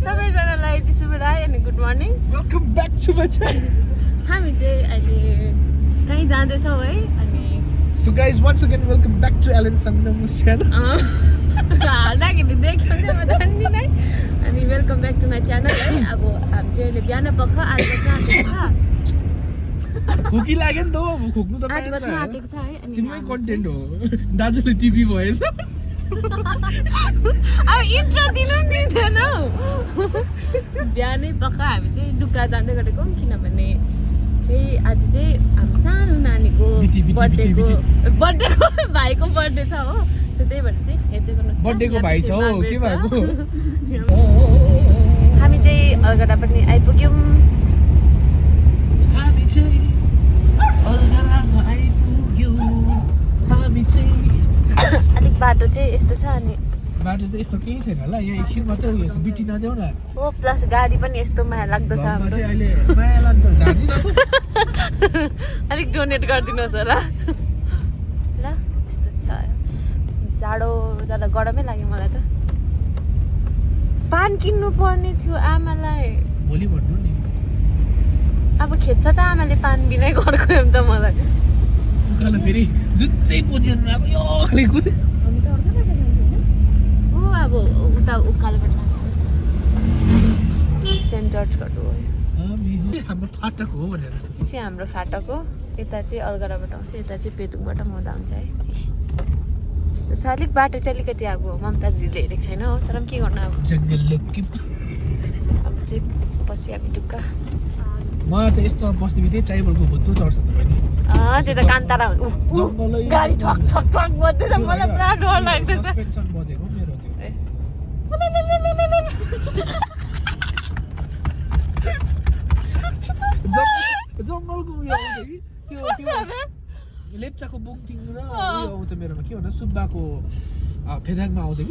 सबैजनालाई शुभराय अनि good morning. Welcome back to my channel. हामी चाहिँ अहिले कहीँ जाँदैछौँ है अनि so guys once again welcome back to एलन सङ्गमुस च्यानल। हाल्दाखेरि देख्छ म जान्दिनँ है। अनि welcome back to my channel है। अब हामी चाहिँ अहिले बिहान पख 8 बज्न आँटेको छ। खुकी लाग्यो नि त अब खोक्नु त 8 बज्न आँटेको छ है। अनि तिमीकै कन्टेन्ट हो। दाजुले टिभी भएछ। अब इन्ट्रो दिनु नि दिँदैन हौ। बिहानै पख हामी चाहिँ डुक्का जाँदै गरेको किनभने चाहिँ आज चाहिँ हाम्रो सानो नानीको बर्थडेको भाइको बर्थडे छ हो। सो त्यही भएर चाहिँ हेर्दै गर्नुहोस्। बर्थडेको भाइ छ हो के भएको? हामी चाहिँ अलगढा पनि आइपुग्यौँ। हामी चाहिँ अलगढामा आइपुग्यौँ। हामी चाहिँ अलिक बाटो चाहिँ यस्तो छ अनि बाटो चाहिँ यस्तो केही छैन होला। यहाँ एकछिन मात्रै उयो बिटी नदेऊ न। हो प्लस गाडी पनि यस्तो माया लाग्दो छ हाम्रो। चाहिँ अहिले माया लाग्दो झार्दिन। अलिक डोनेट गरिदिनुहोस् होला। ल यस्तो छ। जाडो जाडो गरमै लाग्यो मलाई त। पान किन्नु पर्ने थियो आमालाई। भोलि भन्नु नि। अब खेद्छ त आमाले पान बिनै घरको एम त मलाई। उकालो फेरि जुन चाहिँ पोजिसनमा अब यो खाले कुदे। हामी त अर्कै बाटो जान्थ्यो होइन? हो अब उता उकालोबाट जान्छ। सेन्ट जर्जबाट हो। हाम्रो फाटक हो भनेर। यो चाहिँ हाम्रो फाटक हो। यता चाहिँ अलगढाबाट आउँछ, यता चाहिँ पेदुङबाट मौदा आउँछ है। यस्तो छ। अलिक बाटो चाहिँ अलिकति अब ममताजीले हेरेको छैन हो। तर पनि के गर्नु अब जङ्गल लुकी। अब चाहिँ पछि हामी टुक्का मलाई त यस्तो बस्ने बित्तिकै ट्राइबलको भुत्तो चढ्छ त बहिनी। त्यो त कान्तारा गाडी ठक ठक ठक बज्दैछ। मलाई पुरा डर लाग्दैछ। सस्पेन्सन बजेको मेरो त्यो। जङ्गलको उयो आउँछ कि त्यो लेप्चाको बुङथिङ र उयो आउँछ मेरोमा के भन्दा सुब्बाको फेदाङमा आउँछ कि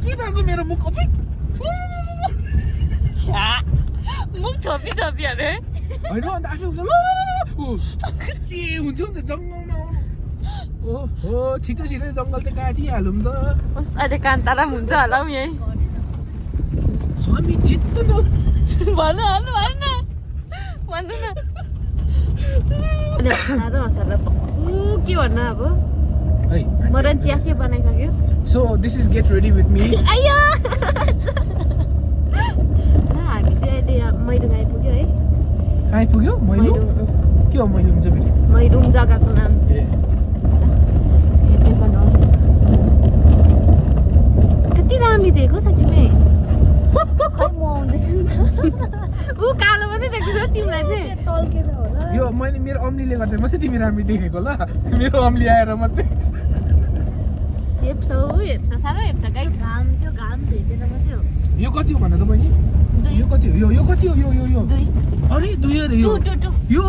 के भएको मेरो मुख अफि मुख छोपी छोपी अरे होइन अन्त आफै हुन्छ के हुन्छ नि त जङ्गलमा आउनु। ओहो छिटो छिटो जङ्गल त काटिहालौँ त। ओस् अहिले कान्तारा पनि हुन्छ होला हौ यहीँ। स्वामी जित्नु भन्नु भन्नु न साह्रो मसला के भन्नु अब मरन चिया चाहिँ बनाइसक्यो। So this is get ready with me. आइयो हामी चाहिँ अहिले मैरुङ आइपुग्यो है। आइपुग्यो मैलुङ के हो मैलुङ चाहिँ फेरि? मैरुङ जग्गाको नाम ए हेर्दै गर्नुहोस्। कति राम्रो देखेको साँच्चीमै। खै म आउँदैछु नि त। ऊ कालो मात्रै देख्दैछ तिमीलाई चाहिँ। यो मैले मेरो अम्लीले गर्दा मात्रै तिमी राम्रो देखेको ल। मेरो अम्ली आएर मात्रै हेप्छ साह्रो हेप्छ गाइस। त्यो घाम भेटेर मात्रै हो। यो कति हो भन त बहिनी? यो कति हो? यो कति हो? यो दुई अरे दुई अरे यो यो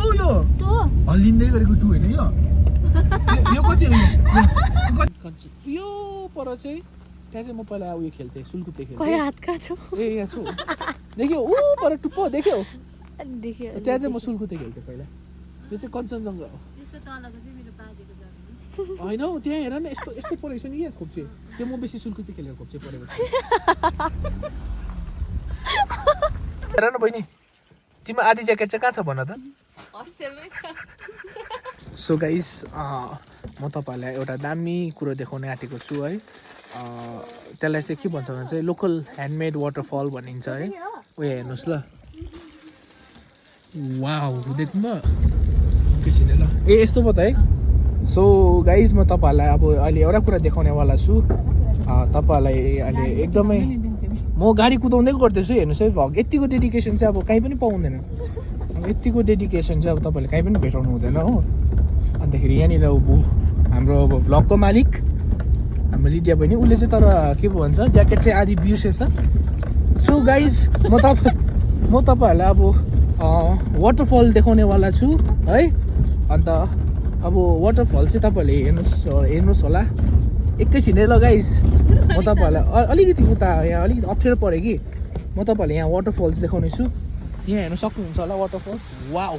हल्लिँदै गरेको टु होइन यो कति हो? यो पर चाहिँ त्यहाँ चाहिँ म पहिला उयो खेल्थेँ सुलकुत्ते खेल्थेँ। हातका छौ ए यहाँ छु देख्यो ऊ पर टुप्पो देख्यो देख्यो। त्यहाँ चाहिँ म सुलकुत्ते खेल्थेँ पहिला। त्यो चाहिँ कञ्चनजङ्घा हो। त्यसको तलको चाहिँ मेरो बाजेको जग्गा होइन हौ त्यहाँ हेर न यस्तो यस्तो परेको छ नि क्या खोप्चे। त्यो म बेसी सुलकुत्ते खेलेर खोप्चे परेको छ। हेर न बहिनी तिम्रो आधी ज्याकेट चाहिँ कहाँ छ भन त? हस्टेलमै छ। सो गाइस म तपाईँहरूलाई एउटा दामी कुरो देखाउन आँटेको छु है। त्यसलाई चाहिँ के भन्छ भने चाहिँ लोकल ह्यान्डमेड वाटरफल भनिन्छ है। उयो हेर्नुहोस् ल। वाउ देख्नु भयो एकैछिन ल। ए यस्तो पो त है। सो गाइस म तपाईँहरूलाई अब अहिले एउटा कुरा देखाउनेवाला छु। तपाईँहरूलाई अहिले एकदमै म गाडी कुदाउँदै गर्दैछु हेर्नुहोस् है। भ्लग यतिको डेडिकेसन चाहिँ अब कहीँ पनि पाउँदैन। अब यतिको डेडिकेसन चाहिँ अब तपाईँहरूले कहीँ पनि भेटाउनु हुँदैन हो। अन्तखेरि यहाँनिर हाम्रो अब भ्लगको मालिक हाम्रो लिडिया बहिनी उसले चाहिँ तर के पो भन्छ ज्याकेट चाहिँ आधी बिर्सेछ। सो गाइज म तपाईँहरूलाई अब वाटरफल देखाउनेवाला छु है। अन्त अब वाटरफल चाहिँ तपाईँहरूले हेर्नुहोस् होला एकैछिन ल गाइज। म तपाईँहरूलाई अलिकति उता यहाँ अलिकति अप्ठ्यारो पऱ्यो कि म तपाईँहरूलाई यहाँ वाटरफल्स देखाउने छु। यहाँ हेर्नु सक्नुहुन्छ होला वाटरफल। वाउ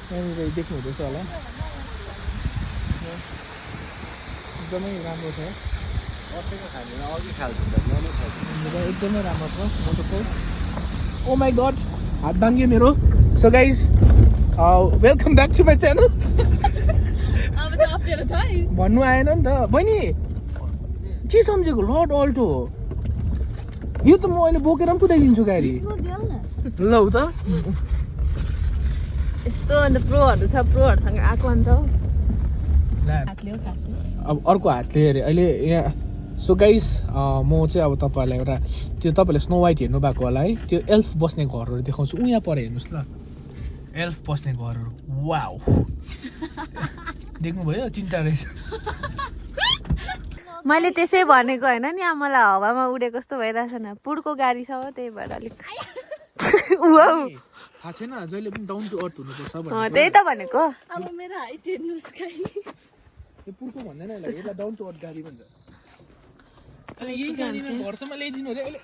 यहाँनिर देख्नु हुँदैछ होला एकदमै राम्रो छ एकदमै राम्रो छ मोटरफोर्स ओ माई गड हात भाङ्ग्यो मेरो so guys welcome back to my channel भन्नु आएन नि त बहिनी के सम्झेको लर्ड अल्टो हो यो त म अहिले बोकेर पनि कुदाइदिन्छु गाडी ल त यस्तो अन्त प्रोहरू छ प्रोहरूसँग आएको अन्त अब अर्को हातले हेरेँ अहिले यहाँ सो गाइस म चाहिँ अब तपाईँहरूलाई एउटा त्यो तपाईँले स्नो वाइट हेर्नु भएको होला है त्यो एल्फ बस्ने घरहरू देखाउँछु यहाँ पर हेर्नुहोस् ल एल्फ बस्ने घरहरू वाउ देख्नुभयो 3टा रहेछ मैले त्यसै भनेको होइन नि अब मलाई हावामा उडेको जस्तो भइरहेछ न पुडको गाडी छ हो त्यही भएर अलिक थाहा छैन जहिले पनि डाउन टु अर्थ हुनुपर्छ त्यही त भनेको यो पुडको भन्दैन होला यसलाई डाउन टु अर्थ गाडी भन्छ अनि यही गाडीमा घरसम्म ल्याइदिनु अरे अहिले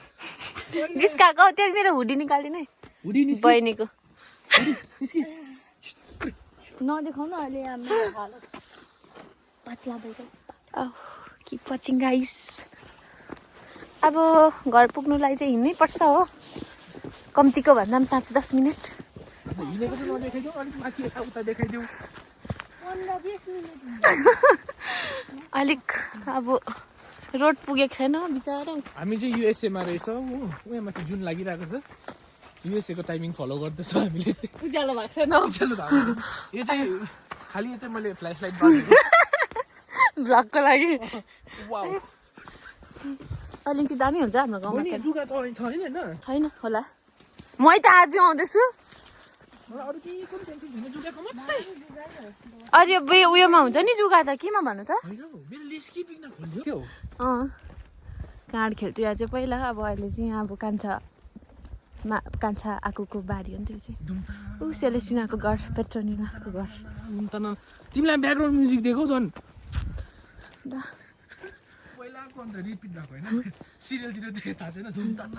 निस्काएको त्यहाँ मेरो हुडी निकालिदिनु है हुडी निस्कि बहिनीको निस्कि नदेखाउनु अहिले मेरो हालत पतला भएको किप वाचिङ गाइस अब घर पुग्नुलाई चाहिँ हिँड्नै पर्छ हो कम्तीको भन्दा पनि 5-10 मिनट हिँडेको चाहिँ नदेखाइदेऊ अलिक माथि यताउता देखाइदेऊ अलिक अब रोड पुगेको छैन बिचारा हामी चाहिँ युएसएमा रहेछौँ हो उहाँ माथि जुन लागिरहेको छ युएसएको टाइमिङ फलो गर्दैछौँ हामीले उज्यालो भएको छैन उज्यालो भएको यो चाहिँ खालि यो चाहिँ मैले फ्ल्यास लाइट बालेको भ्लगको लागि वाउ अलिक चाहिँ दामी हुन्छ हाम्रो गाउँमा जुगा त छैन छैन होला मै त आज आउँदैछु अरू केही पनि टेन्सन छैन जुगाको मात्रै अझै उयोमा हुन्छ नि जुगा त केमा भन्नु त मेरो लेस्की पिक्न खोल्यो काँड खेल्थ्यो अझै पहिला अब अहिले चाहिँ यहाँ अब कान्छा आकुको बारी हो नि त्यो चाहिँ ऊ सेलेस्टिनाको घर पेट्रोनिनाको घर तिमीलाई ब्याकग्राउन्ड म्युजिक दिएको झन् पहिलाको अन्त रिपिट भएको होइन सिरियलतिर देखे थाहा छैन धुमतान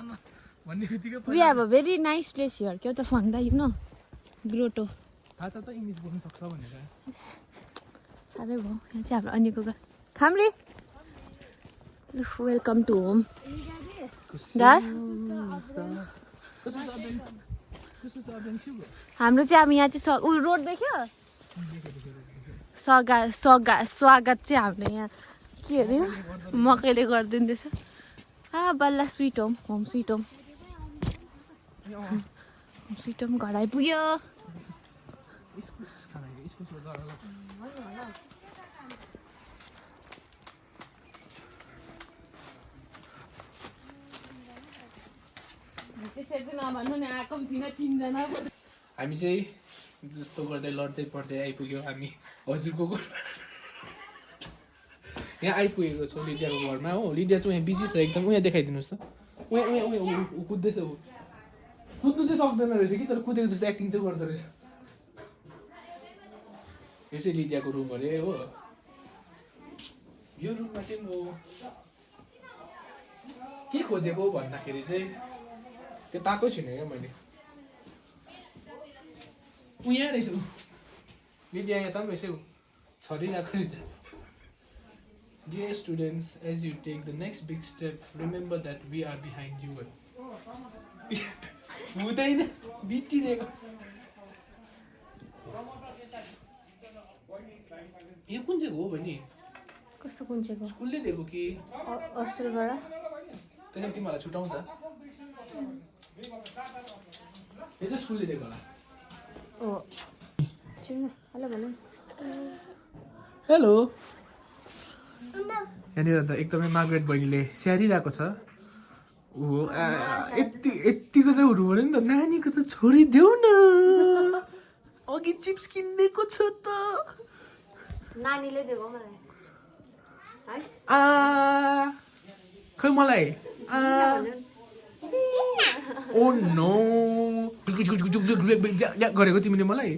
भन्ने बित्तिकै we have a very nice place here के त फन्दा यु नो ग्रोटो थाहा छ त इङ्ग्लिस बोल्नु सक्छ भनेर साह्रै भयो यहाँ चाहिँ हाम्रो अनिको घर खामली वेलकम टु होम घर हाम्रो चाहिँ अब यहाँ चाहिँ ऊ रोड देख्यो स्वागत चाहिँ हाम्रो यहाँ के अरे मकैले गरिदिँदैछ बल्ल sweet home home sweet home sweet home घर आइपुग्यो हामी चाहिँ जस्तो गर्दै लड्दै पढ्दै आइपुग्यो हामी हजुरको घर यहाँ आइपुगेको छौँ लिडियाको घरमा हो लिडिया चाहिँ यहाँ बिजी छ एकदम उहाँ देखाइदिनुहोस् त उहाँ कुद्दैछ ऊ कुद्नु चाहिँ सक्दैन रहेछ कि तर कुदेको जस्तो एक्टिङ चाहिँ गर्दो रहेछ यो चाहिँ लिडियाको रुम अरे हो यो रुममा चाहिँ म के खोजेको भन्दाखेरि चाहिँ त्यो पाएको छुइनँ क्या मैले ऊ यहाँ रहेछ ऊ लिडिया यहाँ त पनि रहेछ ऊ छरिरहेको रहेछ Dear students, as you take the next big step, remember that we are behind you. हुँदैन बिटी दिएको यो कुन चाहिँ हो भने कस्तो कुन चाहिँ स्कुलले दिएको कि हस्टेलबाट त्यसैले तिमीहरूलाई छुटाउँछ यो चाहिँ स्कुलले दिएको होला ओ हेलो भन्नु हेलो यहाँनिर त एकदमै मार्ग्रेट बहिनीले स्याहारिरहेको छ ऊ यतिको चाहिँ हुनु पऱ्यो नि त नानीको त छोडिदेऊ न अघि चिप्स किनिदिएको छ त नानीले दिएको मलाई खै मलाई ओ नो गरेको तिमीले मलाई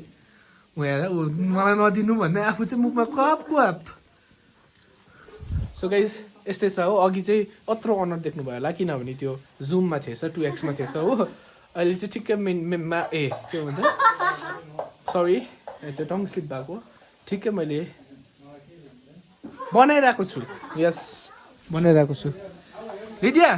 मलाई नदिनु भन्ने आफू चाहिँ मुखमा कप कप सो गाइस यस्तै छ हो अघि चाहिँ अत्रो अनर देख्नुभयो होला किनभने त्यो जुममा थिएछ 2x मा थिएछ हो अहिले चाहिँ ठिक्कै के भन्छ सरी त्यो टङ स्लिप भएको ठिकै मैले बनाइरहेको छु यस बनाइरहेको छु लिडिया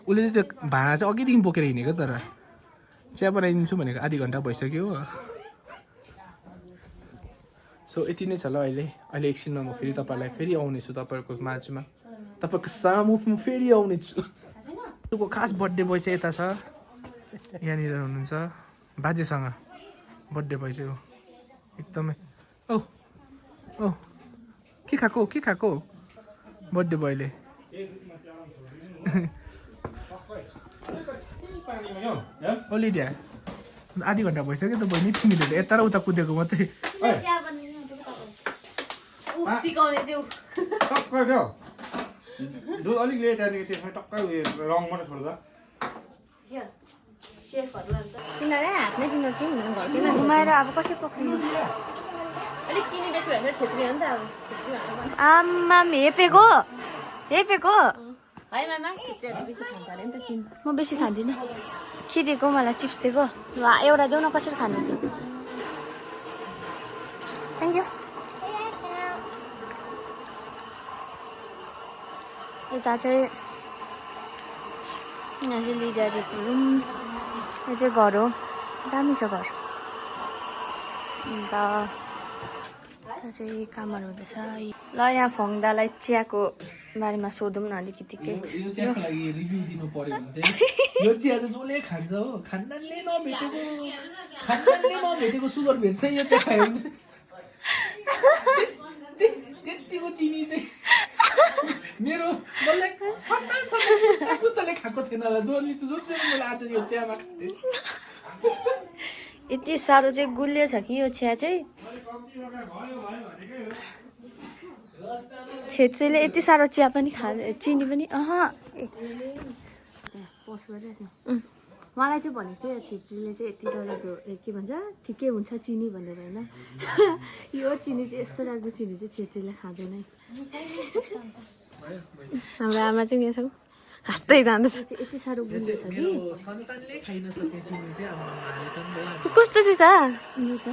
उसले चाहिँ त्यो भाँडा चाहिँ अघिदेखि बोकेर हिँडेको तर चिया बनाइदिन्छु भनेको आधी घन्टा भइसक्यो हो सो यति नै छ ल अहिले एकछिनमा म फेरि तपाईँलाई फेरि आउनेछु तपाईँहरूको माझमा तपाईँको सामु म फेरि आउनेछु उसको खास बर्थडे बोय चाहिँ यता छ यहाँनिर हुनुहुन्छ बाजेसँग बर्थडे बोय चाहिँ हो एकदमै औ औ के खाएको बर्थडे बोयले ओ लिडिया आधी घन्टा भइसक्यो त बहिनी तिमीले त यता र उता कुदेको मात्रै सिकाउने चाहिँ टक्कै क्या दुध अलिक लेट आएदेखि त्यसमा टक्कै उयो रङ मात्रै छोड्दा तिनीहरू हातमै तिनीहरू के हुँदैन घरकै मान्छे घुमाएर अब कसै पक्रिनु अलिक चिनी बेसी भएछ छेत्री हो नि त अब छेत्री भन्नु आमाम हेपेको है मामा छेत्रीहरूले बेसी खान्छ अरे नि त चिनी म बेसी खाँदिनँ के दिएको मलाई चिप्स दिएको ल एउटा देऊ न कसरी खानु थियो थ्याङ्क यू यता चाहिँ यहाँ चाहिँ लिडारीको रुम यो चाहिँ घर हो दामी छ घर अन्त यता चाहिँ कामहरू हुँदैछ ल यहाँ फङ्दालाई चियाको बारेमा सोधौँ न अलिकति यो चियाको लागि रिभ्यू दिनु पर्यो भने चाहिँ यो चिया चाहिँ जसले खान्छ हो खान्दानले नभेटेको सुगर भेट्छ यो चिया खायो भने त्यतिको चिनी चाहिँ मेरो मलाई सन्तान पुस्ताले खाएको थिएन होला जुन चाहिँ मैले आज यो चियामा खाँदैछु यति साह्रो चाहिँ गुलियो छ कि यो चिया चाहिँ छेत्रीले यति साह्रो चिया पनि चिनी पनि पस गरिरहेको थियो मलाई चाहिँ भनेको थियो छेत्रीले चाहिँ यति डरलाग्दो के भन्छ ठिकै हुन्छ चिनी भनेर होइन यो चिनी चाहिँ यस्तो लाग्दो चिनी चाहिँ छेत्रीले खाँदैन हाम्रो आमा चाहिँ यहाँ छ हाँस्दै जाँदैछ यति साह्रो गुलियो छ कि सन्तानले खाइ नसके चिनी चाहिँ आमामा हालेछ नि त कस्तो चाहिँ छ यो त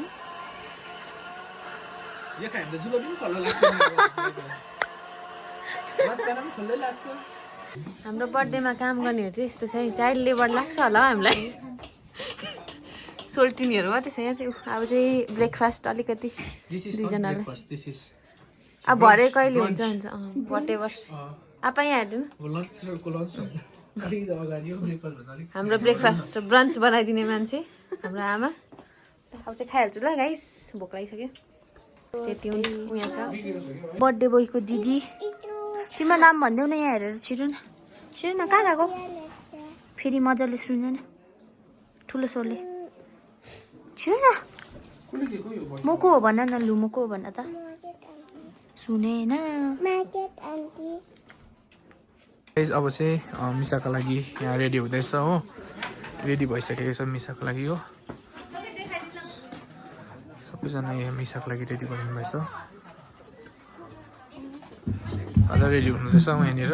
यो खायो भने त जुलो पनि खल्लो लाग्छ वास्ताना पनि खल्लै लाग्छ हाम्रो बर्थडेमा काम गर्नेहरू चाहिँ यस्तो छ चाइल्ड लेबर लाग्छ होला हौ हामीलाई सोल्टिनीहरू मात्रै छ यहाँ चाहिँ अब चाहिँ ब्रेकफास्ट अलिकति दुईजनालाई अब भरे कहिले हुन्छ वाट एभर आप यहाँ हेरिदिनु हाम्रो ब्रेकफास्ट ब्रन्च बनाइदिने मान्छे हाम्रो आमा अब चाहिँ खाइहाल्छु ल गाइस भोक लागिसक्यो उहाँ छ बर्थडे बोयको दिदी तिम्रो नाम भनिदेऊ न यहाँ हेरेर छिटो न कहाँ गएको फेरि मजाले सुन न ठुलो स्वरले छिटो न म को हो भन न लु म को हो भन त सुनेन अब चाहिँ मिसाको लागि यहाँ रेडी हुँदैछ हो रेडी भइसकेको छ मिसाको लागि हो सबैजना यहाँ मिसाको लागि रेडी गर्नु भएछ अझ रेडी हुनुहुँदैछ यहाँनिर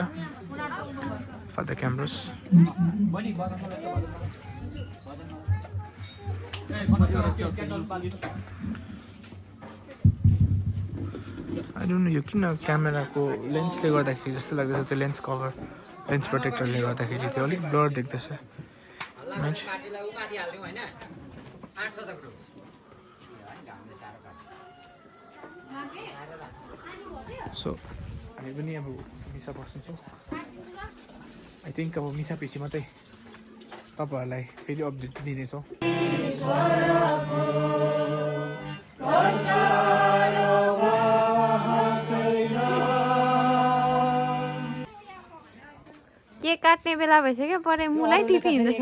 for the cameras I don't know यो किन क्यामेराको लेन्सले गर्दाखेरि जस्तो लाग्दैछ त्यो लेन्स कभर लेन्स प्रोटेक्टरले गर्दाखेरि त्यो अलिक ब्लर देख्दैछ सो हामी पनि अब मिसा बस्छौँ आई थिङ्क अब मिसा पछि मात्रै तपाईँहरूलाई फेरि अपडेट दिनेछौँ केक काट्ने बेला भइसक्यो परे मुलाई टिपी हिँड्दैछ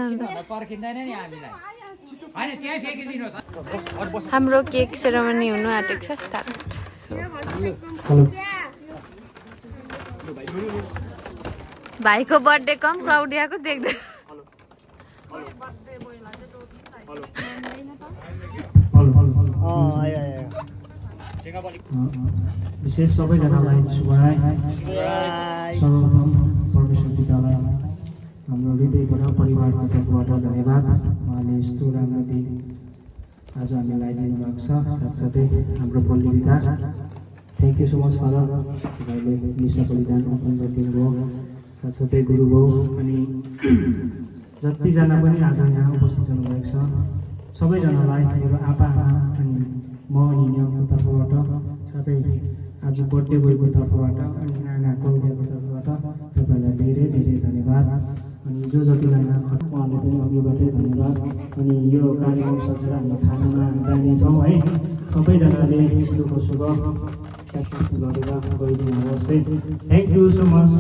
हाम्रो केक सेरेमनी हुनु आँटेको छ स्टार्ट भाइको बर्थडे कम क्राउडियाको देख्दै विशेष सबैजनालाई शुभरात्रि सर्वप्रथम परमेश्वर पितालाई उहाँहरूको तर्फबाट धन्यवाद। उहाँले यस्तो राम्रो दिन आज हामीलाई दिनुभएको छ। साथसाथै हाम्रो बलिदान thank you so much father. तपाईँले निशा बलिदान अर्पण गरिदिनुभयो। साथसाथै गुरुबाउ अनि जतिजना पनि आज यहाँ उपस्थित हुनुभएको छ सबैजनालाई मेरो आप्पा आमा अनि म अनि नियमको तर्फबाट साथै आज बर्थडे बोयको तर्फबाट अनि नाना कौलियाको तर्फबाट तपाईँलाई धेरै धेरै धन्यवाद। अनि जो जतिजना उहाँले पनि अघिबाटै धन्यवाद। अनि यो कार्यक्रम सकेर हामी खानामा जानेछौँ है। सबैजनाले दुःख सुख स्याक्रिफाइस गरेर गरिदिनुहोस् है। Thank you so much.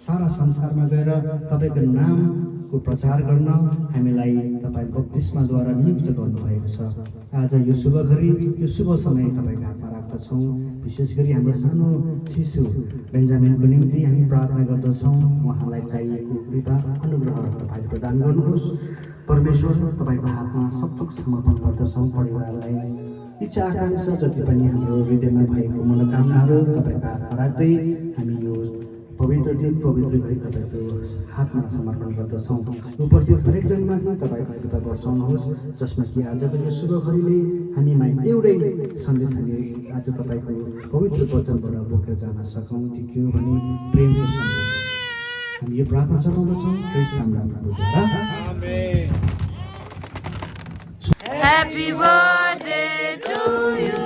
सारा संसारमा गएर तपाईँको नामको प्रचार गर्न हामीलाई तपाईँ बप्तिस्माद्वारा नियुक्त गर्नुभएको छ। आज यो शुभ घडी यो शुभ समय तपाईँको हातमा राख्दछौँ। विशेष गरी हाम्रो सानो शिशु बेन्जामिनको निम्ति हामी प्रार्थना गर्दछौँ। उहाँलाई चाहिएको कृपा अनुग्रह तपाईँले प्रदान गर्नुहोस्। परमेश्वर तपाईँको हातमा सबथोक समर्पण गर्दछौँ। परिवारलाई इच्छा आकाङ्क्षा जति पनि हाम्रो हृदयमा भएको मनोकामनाहरू तपाईँको हातमा राख्दै हामी यो पवित्र दिन पवित्र गरी तपाईँको हातमा समर्पण गर्दछौँ। उपस्थित हरेक जनमाथि तपाईँको कृपा वर्षाउनुहोस्, जसमा कि आजको यो शुभ घडीले हामीमा एउटै सन्देश आज तपाईँको पवित्र वचनबाट बोकेर जान सकौँ। त्यो के हो भने प्रेमको सन्देश। हामी यो प्रार्थना चलाउँदछौँ क्रिस्ट हाम्रा प्रभुद्वारा। Happy birthday to you.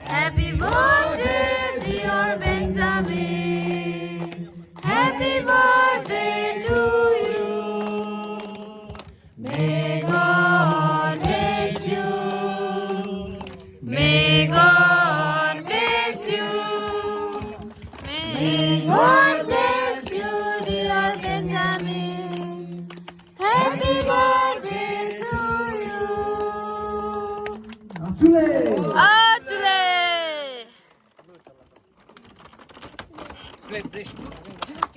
Happy birthday, dear Benjamin. Happy birthday to you. May God bless you. May God bless you. May God bless you, dear Benjamin. Happy birthday to you. Achule.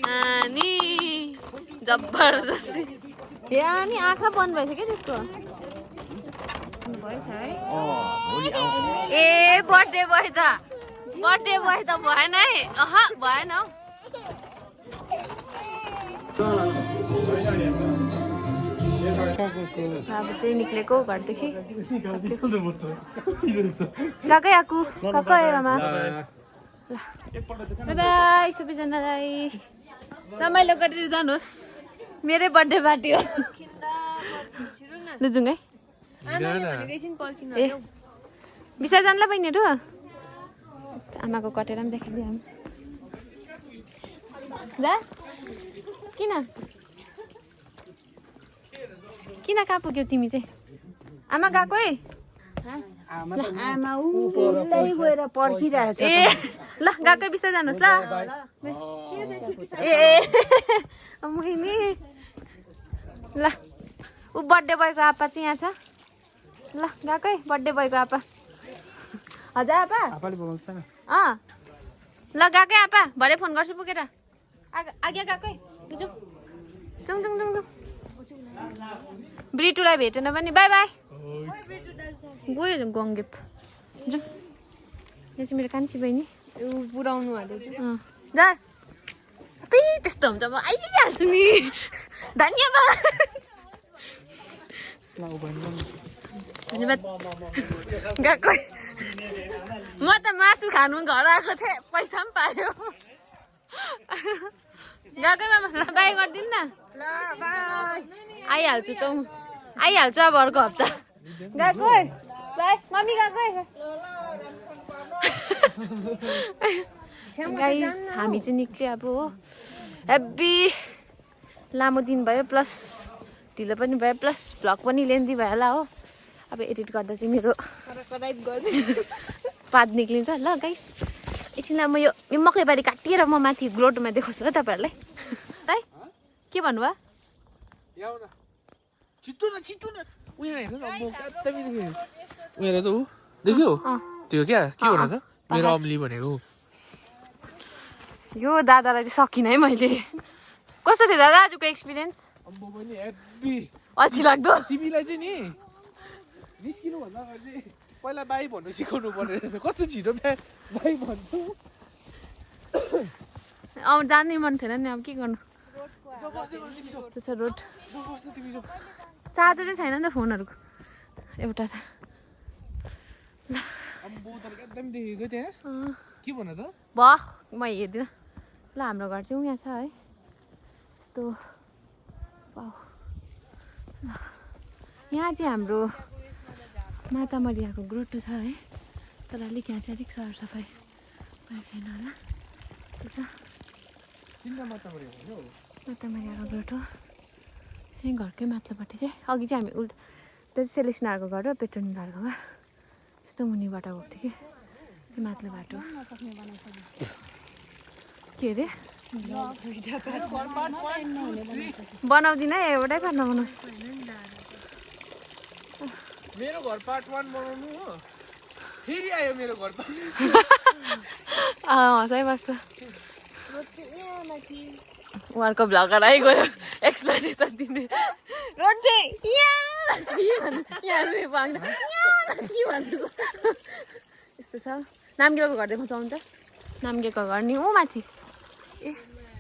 अनि जबरजस्ती यहाँ नि आँखा बन्द भएछ क्या त्यसको भएछ है ए बर्थडे भयो त भएन है भएन हौ अब चाहिँ निक्लेको घरदेखि गएकै आकु गएकै आमा ल बाई बाई सबैजनालाई रमाइलो गरेर जानुहोस्। मेरै बर्थडे पार्टी हो ल जाउँ है ए बिसा जान्ला बहिनीहरू आमाको कटेर पनि देखाइदियो हामी जा किन कहाँ पुग्यौ तिमी चाहिँ आमा गएको है आमा उलै गएर पर्खिरहेछ ए ल गएकै बिस्तारै जानुहोस् ल ए मुहिनी ल ऊ बर्थडे बोयको आप्पा चाहिँ यहाँ छ ल गएकै बर्थडे बोयको आप्पा हजुर आप्पा ल गएकै आप्पा भरे फोन गर्छु पुगेर आगे गएकै जाउँ जाउँ जाउँ जाउँ ब्रिटुलाई भेटेन पनि बाई बाई गयो गङ्गेप जाउँ यो चाहिँ मेरो कान्छी बहिनी पुऱ्याउनु अरे जा त्यस्तो हुन्छ म आइहाल्छु नि धन्यवाद धन्यवाद गएको म त मासु खानु घर आएको थिएँ पैसा पनि पायो गएकै मामा ल बाई गरिदिनु न आइहाल्छु त आइहाल्छु अब अर्को हप्ता गएको बाई मम्मी गएको गाइस हामी चाहिँ निक्ल्यो अब हो हेभी लामो दिन भयो प्लस ढिलो पनि भयो प्लस भ्लग पनि लेन्दी भयो होला हो अब एडिट गर्दा चाहिँ मेरो पात निक्लिन्छ ल गाइस एकछिनलाई म यो मकैबारी काटिएर म माथि ग्लोटोमा देखाउँछु ल तपाईँहरूलाई है के भन्नुभयो उयो त ऊ देख्यो त्यो क्या के हो र त मेरो अम्ली भनेको यो दादालाई चाहिँ सकिनँ है मैले कस्तो थियो दादा आजको एक्सपिरियन्स अल्छी लाग्दो तिमीलाई चाहिँ नि निस्किनु भन्दा अगाडि पहिला बाई भन्नु सिकाउनु पर्ने रहेछ कस्तो छिटो बाई भन्छु अब जानै मन थिएन नि अब के गर्नु त्यो छ रोड चार्जर चाहिँ छैन नि त फोनहरूको एउटा त अब बोतल एकदम देखेको त्यहाँ के भन त वाह म हेर्दिनँ ल हाम्रो घर चाहिँ यहाँ छ है यस्तो वाह यहाँ चाहिँ हाम्रो माता मरियाको ग्रोटो छ है तर अलिक यहाँ चाहिँ अलिक सरसफाइ भएको छैन होला त्यो छ माता मरियाको ग्रोटो यहीँ घरकै माथिल्लोपट्टि चाहिँ अघि चाहिँ हामी त्यो चाहिँ सेलेसनाहरूको घर र पेट्रोनिलाहरूको घर यस्तो मुनिबाट गएको थियो कि चाहिँ माथिल्लो बाटो के अरे बनाउँदिन है एउटै पार्ट नबनाउँछ मेरो घर पार्ट 1 बनाउनु हो फेरि आयो मेरो घर पार्ट हँसाइ बस्छ उहाँहरूको भ्लगर आइगयो एक्सप्लेनेसन दिने रोड चाहिँ यस्तो छ नाम्गेलको घर देखाउँछ आउनु त नाम्गेलको घर नि ऊ माथि ए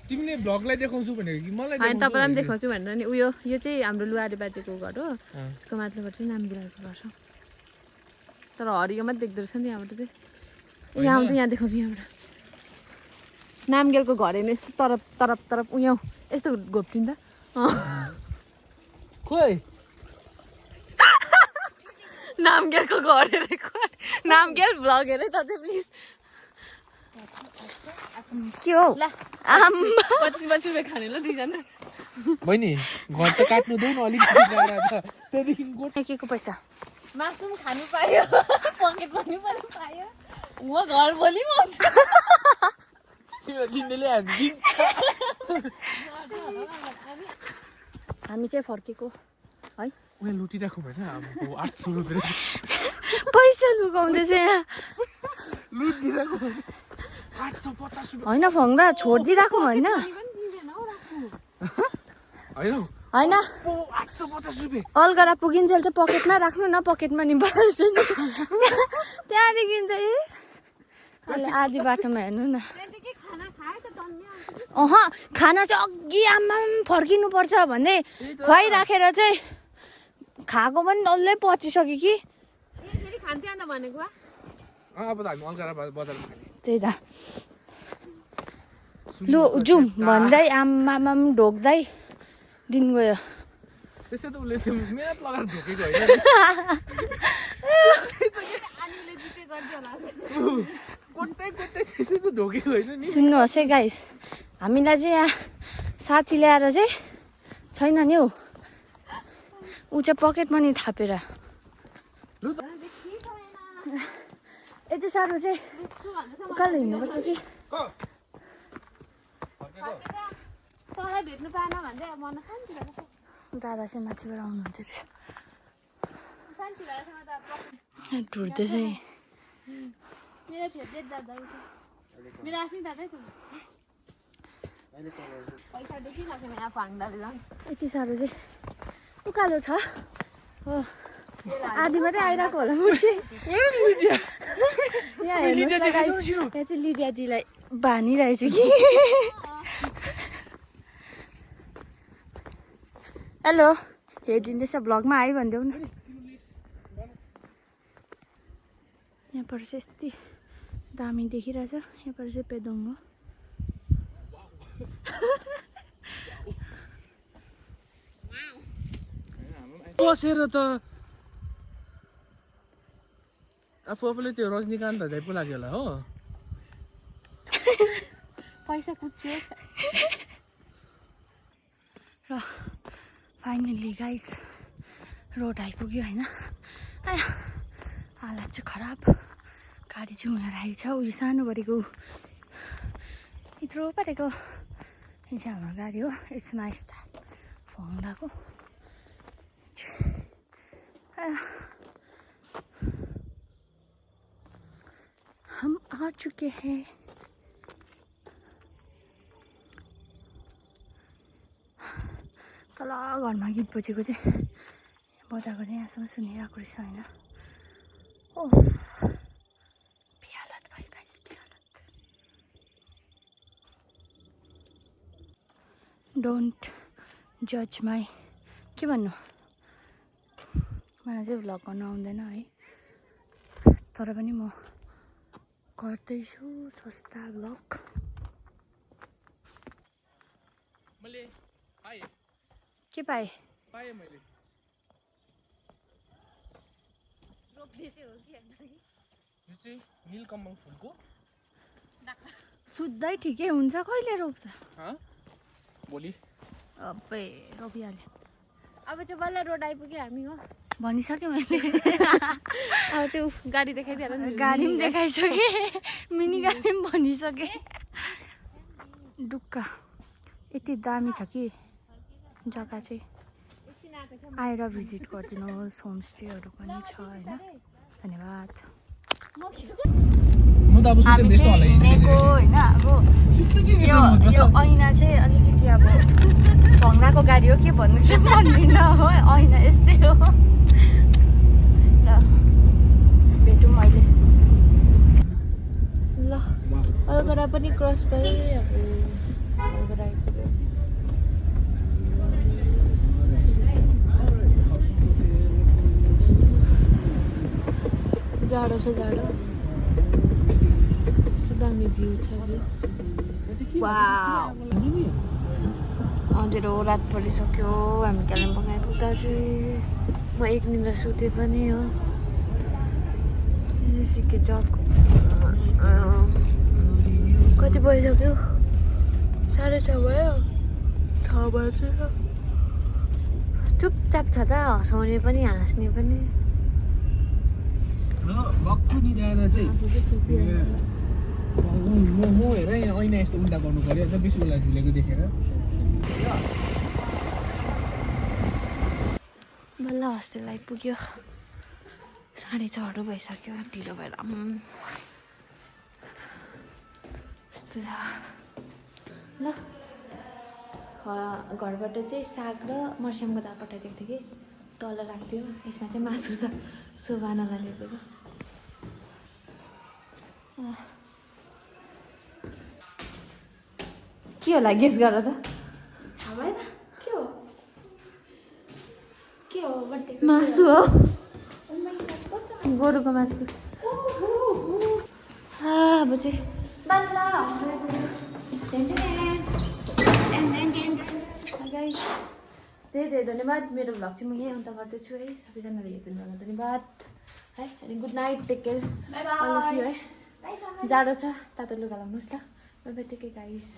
तिमीले भ्लगलाई देखाउँछु भनेको कि मलाई होइन तपाईँलाई पनि देखाउँछु भनेर नि उयो यो चाहिँ हाम्रो लुहारे बाजेको घर हो त्यसको माथिल्लोबाट चाहिँ नाम्गेलको घर छ तर हरियो मात्रै देख्दो रहेछ नि यहाँबाट चाहिँ यहाँ आउँछ यहाँ देखाउँछु यहाँबाट नाम्गेलको घर हेर्नु यस्तो तरफ तरफ तरफ उयो यस्तो घोप्टिन्छ खोइ नाम्गेलको घर हेरेको नाम्गेल भ्लग हेरे त चाहिँ प्लिज के हो ल 25 रुपियाँ खाने ल दुईजना बहिनी घर त काट्नु देऊ न अलिक त्यहाँदेखि के को पैसा मासुम खानु पायो पकेट पनि पायो म घर भोलि म तिमीले हामी चाहिँ फर्केको है उहाँ लुटिरहेको भएन हाम्रो 800 रुपियाँ पैसा लुकाउँदैछ यहाँ लुटिरहेको 850 रुपियाँ होइन फङ्दा छोडिदिइराखौँ होइन होइन होइन 850 रुपियाँ अलगढा पुगिन्जेल चाहिँ पकेटमा राख्नु न पकेटमा नि बाल्छु नि त्यहाँदेखि त ए अहिले आधी बाटोमा हेर्नु न खाना चाहिँ अघि आमा फर्किनुपर्छ भन्दै खुवाइराखेर चाहिँ खाएको पनि डल्लै पचिसक्यो कि भनेको अब त हामी अलगढा बजारमा त्यही त लु जाउँ भन्दै आमामा ढोक्दै दिन गयो त्यसै त उसले त्यो मेहनत लगाएर ढोकेको होइन त्यसै त ढोकेको होइन नि सुन्नुहोस् है गाइस हामीलाई चाहिँ यहाँ साथी ल्याएर चाहिँ छैन नि हौ ऊ चाहिँ पकेट मनी थापेर यति साह्रो चाहिँ उकालो हिँड्नुपर्छ कि तँलाई भेट्नु पाएन भन्दै अब मन शान्ति भएर दादा चाहिँ माथिबाट आउनुहुन्थ्यो रहेछ शान्ति भएसँग त ढुट्दैछ मेरो फेभरेट दादा मेरो आफ्नै दादै त पैसा देखिसकेन यहाँ फाङ्दाले झन् यति साह्रो चाहिँ उकालो छ हो आधी मात्रै आइरहेको होला म चाहिँ यहाँ हेर्नुहोस् न गाइस यहाँ चाहिँ लिडिया दिदीलाई भानिरहेछ कि हेलो हेरिदिँदैछ भ्लगमा आइ भनिदेऊ न यहाँबाट चाहिँ यति दामी देखिरहेछ यहाँबाट चाहिँ पेदोङ हो बसेर त आफूले त्यो रजनीकान्त झै पो लाग्यो होला हो पैसा कुच्चियो र फाइनली गाइस रोड आइपुग्यो होइन हालत चाहिँ खराब गाडी चाहिँ उहाँ राखेको छ उयो सानो बढेको यत्रो परेको यो चाहिँ हाम्रो गाडी हो इट्स माई स्टाइल फङ्दाको हम आ चुके हैं तल घरमा गीत बजेको चाहिँ बजाएको चाहिँ यहाँसम्म सुनिरहेको रहेछ होइन ओ बिहालत भयो गाइस बिहालत डोन्ट जज माई के भन्नु मलाई चाहिँ भ्लग गर्न आउँदैन है तर पनि म गर्दैछु सस्ता भ्लग मैले पाएँ के पाएँ मैले यो चाहिँ नीलकमल फुलको सुत्दै ठिकै हुन्छ कहिले रोप्छ भोलि अबे रोपिहाल्यो अब चाहिँ बल्ल रोड आइपुग्यो हामी हो भनिसकेँ मैले अब चाहिँ गाडी देखाइदिएर गाडी पनि देखाइसकेँ मिनी गाडी पनि भनिसकेँ डुक्का यति दामी छ कि जग्गा चाहिँ आएर भिजिट गरिदिनुहोस् होमस्टेहरू पनि छ होइन धन्यवाद म त अब सुत्दै हामी बेच्नु होला चाहिँ हिँडेको होइन अब यो ऐना चाहिँ अलिकति अब भङ्गाको गाडी हो के भन्नु चाहिँ भन्दिनँ हो ऐना यस्तै हो ल भेटौँ अहिले ल अलगडा पनि क्रस भयो अब अलगडा आइपुग्यो जाडो छ जाडो कस्तो दामी भ्यू छ अँध्यारो रात परिसक्यो हामी कालिम्पोङ आइपुग्दा चाहिँ म एक निद्रा सुतेँ पनि हो सिके चक कति भइसक्यो 6:30 भयो 6 बजेको चुपचाप छ त हँसाउने पनि हाँस्ने पनि भक्कु निदाएर चाहिँ म हेर यहाँ ऐना यस्तो उल्टा गर्नु पर्यो अन्त बेसी बेला झुलेको देखेर बल्ल हस्टेल आइपुग्यो 6:30 भइसक्यो ढिलो भएर यस्तो छ ल घरबाट चाहिँ साग र मर्स्यामको दाल पठाइदिएको थियो कि तल राख्थ्यो यसमा चाहिँ मासु छ शोभानालाई ल्याएको के होला गेस गर त के हो मासु हो गोरुको मासु अब चाहिँ बल्ल धेरै धेरै धन्यवाद मेरो भ्लग चाहिँ म यहीँ अन्त गर्दैछु है सबैजनाले हेरिदिनु धन्यवाद है अनि good night take care all of you है जाडो छ तातो लुगा लाउनुहोस् ल bye bye take care guys